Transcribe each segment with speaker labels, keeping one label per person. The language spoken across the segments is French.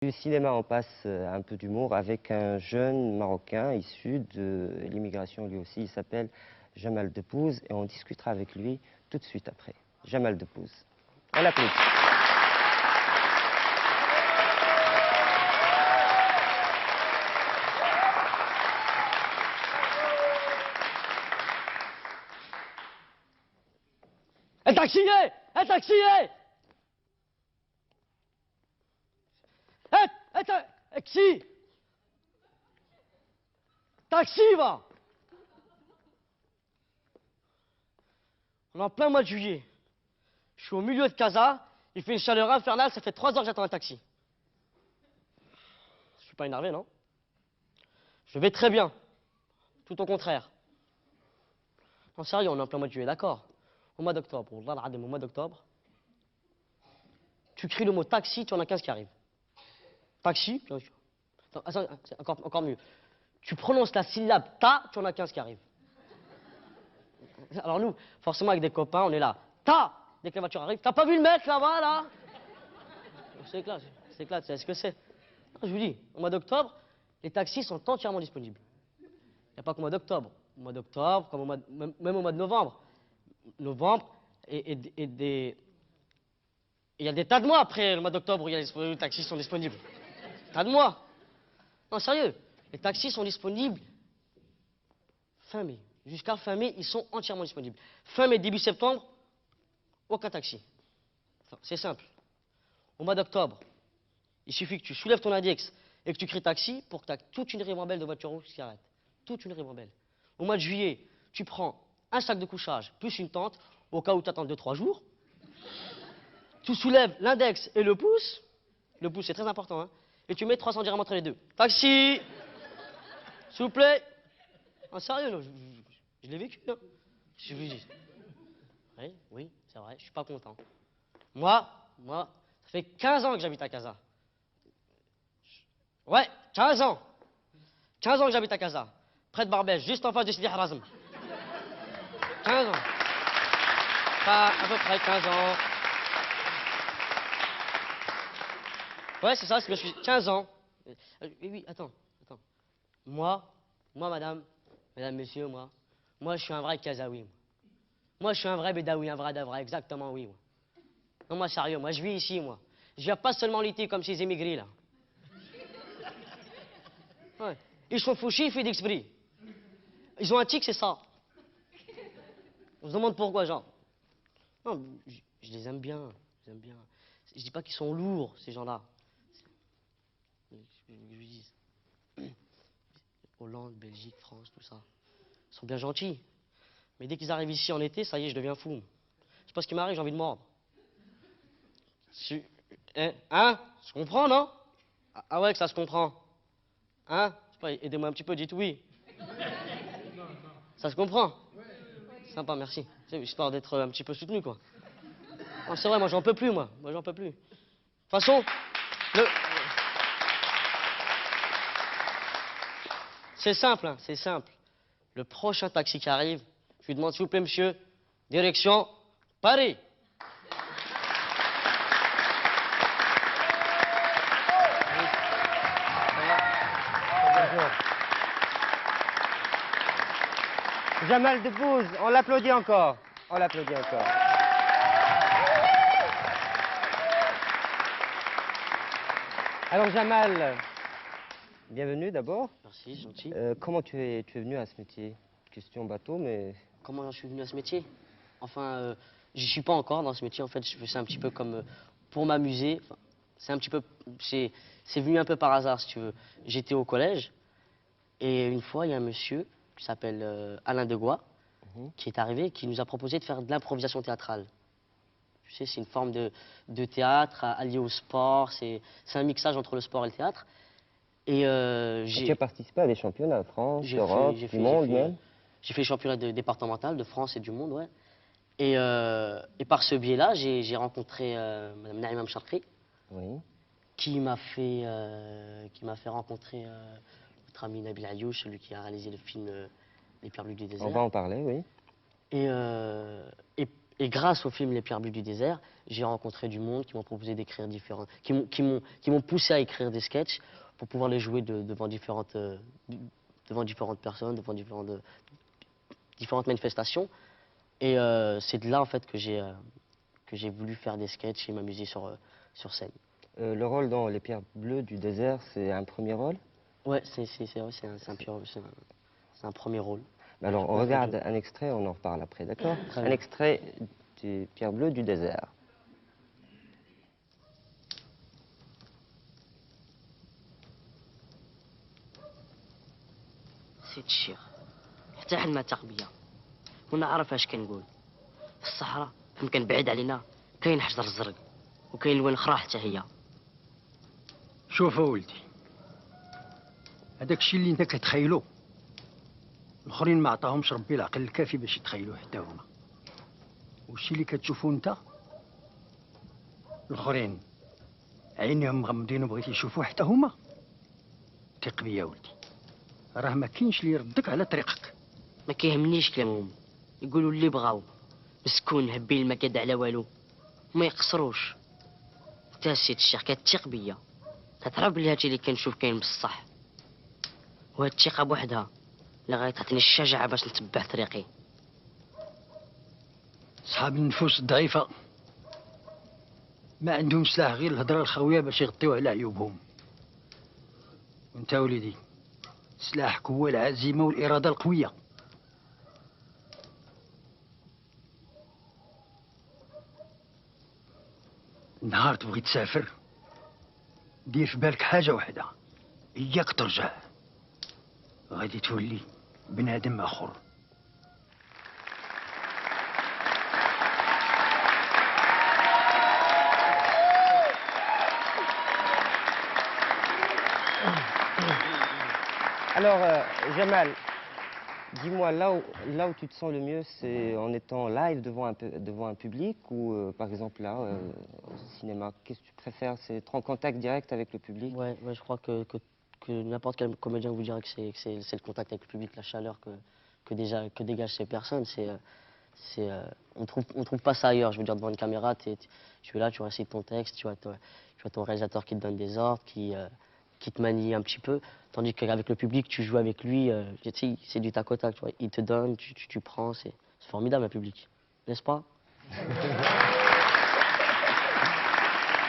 Speaker 1: Du cinéma, on passe un peu d'humour avec un jeune Marocain issu de l'immigration lui aussi. Il s'appelle Jamal Debbouze et on discutera avec lui tout de suite après. Jamal Debbouze. On l'applaudit.
Speaker 2: Un taxi! Un taxi! Taxi! Taxi, va! On est en plein mois de juillet. Je suis au milieu de Casa, il fait une chaleur infernale, ça fait 3 heures que j'attends un taxi. Je suis pas énervé, non? Je vais très bien. Tout au contraire. Non, sérieux, on est en plein mois de juillet, d'accord. Au mois d'octobre, Wallah al-Adim, au mois d'octobre, tu cries le mot taxi, tu en as 15 qui arrivent. Taxi, attends, c'est encore mieux. Tu prononces la syllabe ta, tu en as 15 qui arrivent. Alors nous, forcément avec des copains, on est là. Ta, dès que la voiture arrive, t'as pas vu le mec là-bas, là? C'est éclate, c'est ce que c'est. Non, je vous dis, au mois d'octobre, les taxis sont entièrement disponibles. Il n'y a pas qu'au mois d'octobre. Au mois d'octobre, comme même au mois de novembre. Novembre, et il y a des tas de mois après le mois d'octobre où les taxis sont disponibles. Tas de mois. Non, sérieux, les taxis sont disponibles fin mai. Jusqu'à fin mai, ils sont entièrement disponibles. Fin mai, début septembre, aucun taxi. Enfin, c'est simple. Au mois d'octobre, il suffit que tu soulèves ton index et que tu cries taxi pour que tu aies toute une ribambelle de voitures rouges qui arrêtent. Toute une ribambelle. Au mois de juillet, tu prends un sac de couchage plus une tente, au cas où tu attends 2-3 jours. Tu soulèves l'index et le pouce c'est très important, hein, et tu mets 300 dirhams entre les deux. Taxi! S'il vous plaît! En sérieux, non, je l'ai vécu, hein. Je vous dis. Oui, c'est vrai, je suis pas content. Moi, ça fait 15 ans que j'habite à Casa. Ouais, 15 ans. 15 ans que j'habite à Casa. Près de Barbès, juste en face de Sidi Harazm. 15 ans. Pas à peu près 15 ans. Ouais, c'est ça, je suis 15 ans. Oui, attends. Moi, mesdames, messieurs, moi, je suis un vrai Kazaoui. Moi, je suis un vrai Bédaoui, un vrai d'avra, exactement, oui. Moi. Non, moi, sérieux, moi, je vis ici, moi. Je viens pas seulement l'été comme ces émigrés, là. Ouais. Ils sont fauchés, ils font d'exprès. Ils ont un tic, c'est ça. On se demande pourquoi, genre. Non, je les aime bien, Je dis pas qu'ils sont lourds, ces gens-là. Je dis. Hollande, Belgique, France, tout ça. Ils sont bien gentils. Mais dès qu'ils arrivent ici en été, ça y est, je deviens fou. Je sais pas ce qui m'arrive, j'ai envie de mordre. Hein? Je comprends, non? Ah ouais, que ça se comprend. Hein? Je sais pas, aidez-moi un petit peu, dites oui. Ça se comprend? Sympa, merci. C'est histoire d'être un petit peu soutenu, quoi. Non, c'est vrai, moi j'en peux plus, moi. Moi j'en peux plus. De toute façon, c'est simple, hein, c'est simple. Le prochain taxi qui arrive, je lui demande, s'il vous plaît, monsieur, direction Paris.
Speaker 1: Jamal Debbouze, on l'applaudit encore. On l'applaudit encore. Alors Jamal, bienvenue d'abord.
Speaker 2: Merci, gentil.
Speaker 1: Comment tu es venu à ce métier? Question bateau, mais...
Speaker 2: Comment je suis venu à ce métier? Enfin, j'y suis pas encore dans ce métier. En fait, je fais ça un petit peu comme pour m'amuser. Enfin, c'est un petit peu, c'est venu un peu par hasard, si tu veux. J'étais au collège et une fois, il y a un monsieur qui s'appelle Alain Degois qui est arrivé et qui nous a proposé de faire de l'improvisation théâtrale. Tu sais, c'est une forme de théâtre allié au sport. C'est un mixage entre le sport et le théâtre. Et
Speaker 1: tu as participé à des championnats, France, Europe, du monde même?
Speaker 2: J'ai fait le championnat départemental de France et du monde, ouais. Et par ce biais-là, j'ai rencontré Mme Naïma Mcharkri,
Speaker 1: Oui.
Speaker 2: qui m'a fait rencontrer notre ami Nabil Ayouch, celui qui a réalisé le film Les Pierres Luc du désert.
Speaker 1: On va en parler, oui.
Speaker 2: Et, Et grâce au film Les Pierres bleues du désert, j'ai rencontré du monde qui m'ont proposé d'écrire différents, qui m'ont poussé à écrire des sketchs pour pouvoir les jouer devant devant différentes personnes, devant différentes manifestations. Et c'est de là en fait que j'ai voulu faire des sketchs et m'amuser sur scène.
Speaker 1: Le rôle dans Les Pierres bleues du désert, c'est un premier rôle?
Speaker 2: Ouais, c'est vrai, c'est un premier rôle.
Speaker 1: Alors, on regarde un extrait, on en reparle après, d'accord?
Speaker 2: Très
Speaker 1: Un
Speaker 2: bien.
Speaker 1: extrait des Pierres bleues du désert.
Speaker 2: سيد الشيخ حتى حد ما تاق بيا ونعرف اش كنقول. في الصحراء فين كان بعيد علينا كاين حجر الزرق وكاين الوان اخرى حتى هي.
Speaker 3: شوف ولدي، هذاك الشيء اللي انت كتخيلو الاخرين ما عطاهمش ربي العقل الكافي باش يتخيلوه حتى هما. والشيء اللي كتشوفو انت الاخرين عينيهم مغمضين وبغيت يشوفوه حتى هما. ثق بيا ولدي، راه ما كاينش اللي يردك على طريقك.
Speaker 2: ما كيهمنيش كلامهم، يقولوا اللي بغاو، مسكون هبي المكاد على والو وما يقصروش. انت سيد الشيخ كتثق بيا، كتعرف بلي هادشي اللي كنشوف كاين بصح، وهاد الثقه بوحدها اللي غتعطيني الشجاعه باش نتبع طريقي.
Speaker 3: صحاب النفوس الضعيفه ما عندهم سلاح غير الهضره الخاويه باش يغطيو على عيوبهم. وانت وليدي سلاحك هو العزيمه والاراده القويه. نهار تبغي تسافر دير في بالك حاجه واحده، اياك ترجع، غادي تولي بنادم اخر.
Speaker 1: Alors, Jamal, dis-moi, là où tu te sens le mieux, c'est en étant live devant un public ou, par exemple, là, au cinéma, qu'est-ce que tu préfères? C'est être en contact direct avec le public?
Speaker 2: Ouais, je crois que n'importe quel comédien vous dira que c'est le contact avec le public, la chaleur que dégagent ces personnes. On trouve pas ça ailleurs. Je veux dire, devant une caméra, tu es là, tu récites ton texte, tu as ton réalisateur qui te donne des ordres, qui te manie un petit peu. Tandis qu'avec le public, tu joues avec lui, tu sais, c'est du tac au tac, tu vois. Il te donne, tu prends, c'est formidable, un public. N'est-ce pas?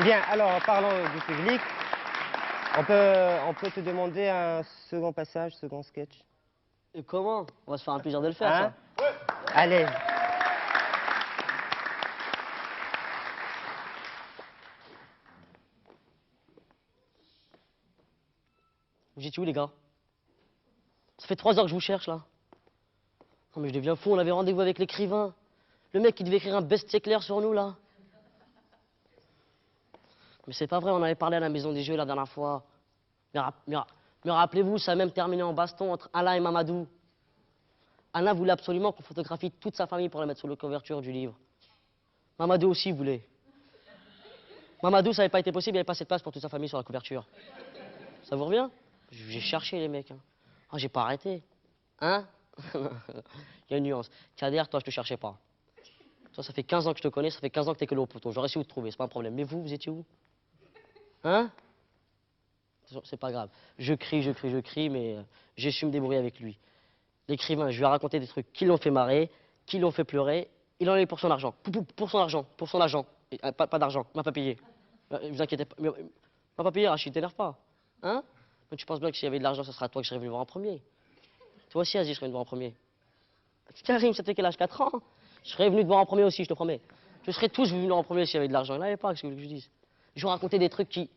Speaker 1: Bien, alors, parlons du public. On peut te demander un second passage, second sketch?
Speaker 2: Et comment? On va se faire un plaisir de le faire,
Speaker 1: Hein?
Speaker 2: ça.
Speaker 1: Ouais. Allez.
Speaker 2: Vous étiez où, les gars? Ça fait 3 heures que je vous cherche, là. Non, mais je deviens fou, on avait rendez-vous avec l'écrivain. Le mec qui devait écrire un best-seller sur nous, là. Mais c'est pas vrai, on avait parlé à la Maison des Jeux la dernière fois. Mais rappelez-vous, ça a même terminé en baston entre Alain et Mamadou. Alain voulait absolument qu'on photographie toute sa famille pour la mettre sur la couverture du livre. Mamadou aussi voulait. Mamadou, ça n'avait pas été possible, il n'y avait pas assez de place pour toute sa famille sur la couverture. Ça vous revient? J'ai cherché les mecs. Hein. Ah, j'ai pas arrêté. Hein? Il y a une nuance. Kader, toi, je te cherchais pas. Toi, ça fait 15 ans que je te connais, ça fait 15 ans que t'es que le haut poteau. J'aurais su où te trouver, c'est pas un problème. Mais vous étiez où? Hein? C'est pas grave. Je crie, mais j'ai su me débrouiller avec lui. L'écrivain, je lui ai raconté des trucs qui l'ont fait marrer, qui l'ont fait pleurer. Il en a eu pour son argent. Pour son argent. Pour son agent. Pas d'argent, il m'a pas payé. Vous inquiétez pas. Il m'a pas payé, Rachid, t'énerve pas. Hein? Mais tu penses bien que s'il y avait de l'argent, ce sera toi que je serais venu voir en premier. Toi aussi, Aziz, je serais venu te voir en premier. Karim, c'était quel âge? 4 ans? Je serais venu te voir en premier aussi, je te promets. Je serais tous venus en premier s'il y avait de l'argent. Il n'y en avait pas, qu'est-ce que vous voulez que je dise? Je vous racontais des trucs qui...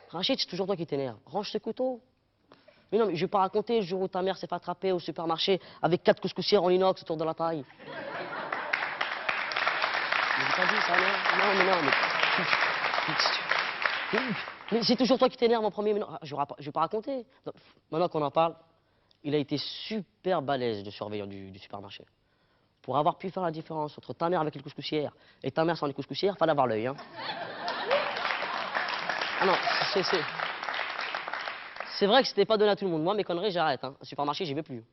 Speaker 2: Rachid, c'est toujours toi qui t'énerve. Range tes couteaux. Mais non, mais je vais pas raconter le jour où ta mère s'est fait attraper au supermarché avec 4 couscoussières en inox autour de la taille. Mais j'ai pas dit ça, non, mais c'est toujours toi qui t'énerve en premier. Mais non, je vais pas raconter. Donc, maintenant qu'on en parle, il a été super balèze de surveillant du supermarché. Pour avoir pu faire la différence entre ta mère avec les couscoussières et ta mère sans les couscoussières, fallait avoir l'œil, hein. Ah non, c'est vrai que c'était pas donné à tout le monde. Moi, mes conneries, j'arrête. Hein. Au supermarché, j'y vais plus.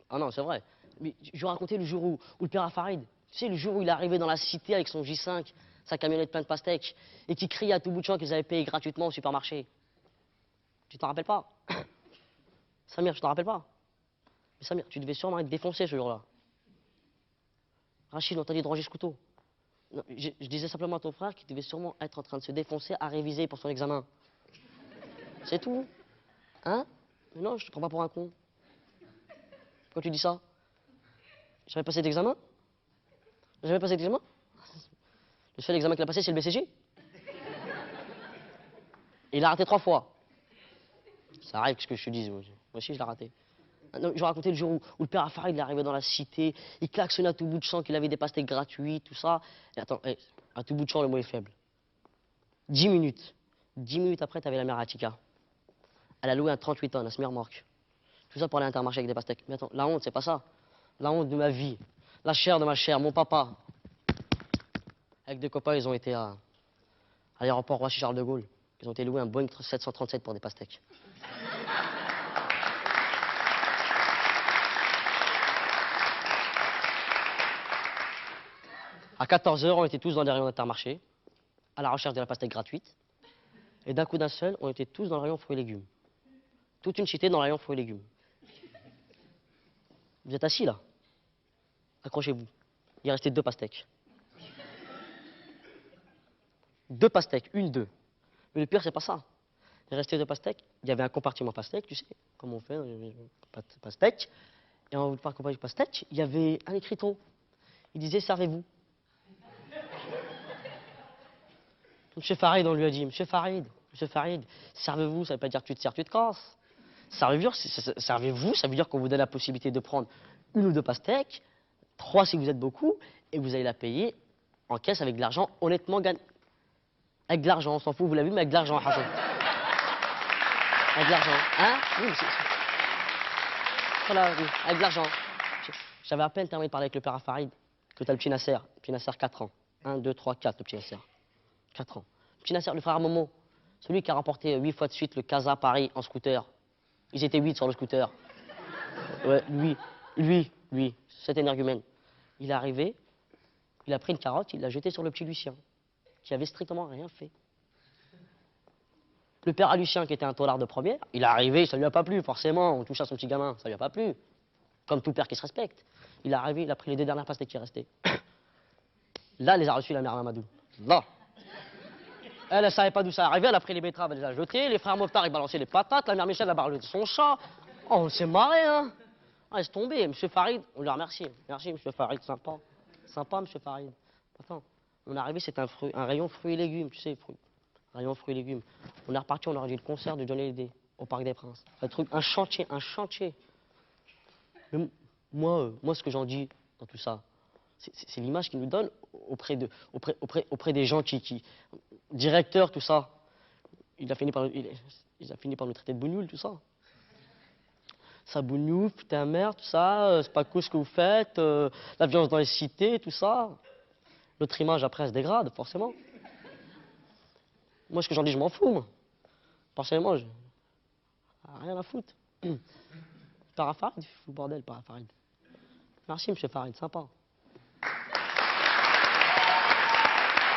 Speaker 2: Ah non, c'est vrai. Mais je vais raconter le jour où le père Farid, tu sais, le jour où il est arrivé dans la cité avec son J5, sa camionnette pleine de pastèques, et qui criait à tout bout de champ qu'ils avaient payé gratuitement au supermarché. Tu t'en rappelles pas? Samir, tu t'en rappelles pas? Mais Samir, tu devais sûrement être défoncé ce jour-là. Rachid, on t'a dit de ranger ce couteau. Non, je disais simplement à ton frère qu'il devait sûrement être en train de se défoncer à réviser pour son examen. C'est tout. Hein? Mais non, je te prends pas pour un con. Pourquoi tu dis ça? J'avais passé d'examen? J'avais passé d'examen? Le seul examen qu'il a passé, c'est le BCG. Et il a raté 3 fois. Ça arrive que ce que je te dise. Moi aussi, je l'ai raté. Non, je vais raconter le jour où le père Farid il est arrivé dans la cité, il klaxonnait à tout bout de champ qu'il avait des pastèques gratuites, tout ça. Et attends, à tout bout de champ, le mot est faible. 10 minutes. 10 minutes après, t'avais la mère Atika. Elle a loué un 38 tonnes, un semi-remorque. Tout ça pour aller à Intermarché avec des pastèques. Mais attends, la honte, c'est pas ça. La honte de ma vie. La chair de ma chair, mon papa. Avec des copains, ils ont été à l'aéroport Roissy-Charles de Gaulle. Ils ont été loués un Boeing 737 pour des pastèques. À 14 h, on était tous dans les rayons d'Intermarché, à la recherche de la pastèque gratuite. Et d'un coup d'un seul, on était tous dans le rayon fruits et légumes. Toute une cité dans le rayon fruits et légumes. Vous êtes assis là? Accrochez-vous. Il restait 2 pastèques. 2 pastèques, 1, 2. Mais le pire, c'est pas ça. Il restait 2 pastèques. Il y avait un compartiment pastèque, tu sais, comme on fait, pastèque. Et en par compartiment pastèque, il y avait un écriteau. Il disait, servez-vous. Monsieur Farid, on lui a dit, Monsieur Farid, servez-vous, ça veut pas dire tu te sers, tu te casses. Servez-vous, ça veut dire qu'on vous donne la possibilité de prendre 1 ou 2 pastèques, 3 si vous êtes beaucoup, et vous allez la payer en caisse avec de l'argent honnêtement gagné. Avec de l'argent, on s'en fout, vous l'avez vu, mais avec de l'argent, Hassan. Avec de l'argent, hein? Oui, mais voilà, oui, avec de l'argent. J'avais à peine terminé de parler avec le père Farid, que t'as le petit Nasser 4 ans. 1, 2, 3, 4, le petit Nasser. 4 ans. Le petit Nasser, le frère à Momo, celui qui a remporté 8 fois de suite le Casa Paris en scooter. Ils étaient 8 sur le scooter. Ouais, lui, cet énergumène. Il est arrivé, il a pris une carotte, il l'a jetée sur le petit Lucien, qui avait strictement rien fait. Le père à Lucien, qui était un tolard de première, il est arrivé, ça lui a pas plu, forcément, on touche à son petit gamin, ça lui a pas plu. Comme tout père qui se respecte. Il est arrivé, il a pris les 2 dernières pastèques qui restaient. Là, les a reçus la mère Mamadou. Là. Elle ne savait pas d'où ça arrivait, elle a pris les betteraves, elle les a jetées, les frères Mokhtar, ils balançaient les patates, la mère Michel a balancé son chat. Oh, on s'est marré, hein. Ah, laisse tomber, monsieur Farid, on le remercie. Merci, monsieur Farid, sympa. Sympa, monsieur Farid. Attends, on est arrivé, c'était un rayon fruits et légumes, tu sais, rayon fruits et légumes. On est reparti, on aurait dit le concert de Johnny Hallyday au Parc des Princes. Un truc, un chantier. Mais moi, ce que j'en dis dans tout ça, c'est l'image qu'il nous donne auprès des gens qui directeurs, tout ça. Il a fini par nous traiter de bougnoul, tout ça. Ça bougnouf, putain merde, tout ça, c'est pas cool ce que vous faites, la violence dans les cités, tout ça. Notre image après elle se dégrade, forcément. Moi ce que j'en dis, je m'en fous, moi. Personnellement, rien à foutre. Père Farid, il fout le bordel, Père Farid. Merci, monsieur Farid, sympa.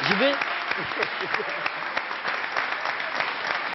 Speaker 2: J'y vais.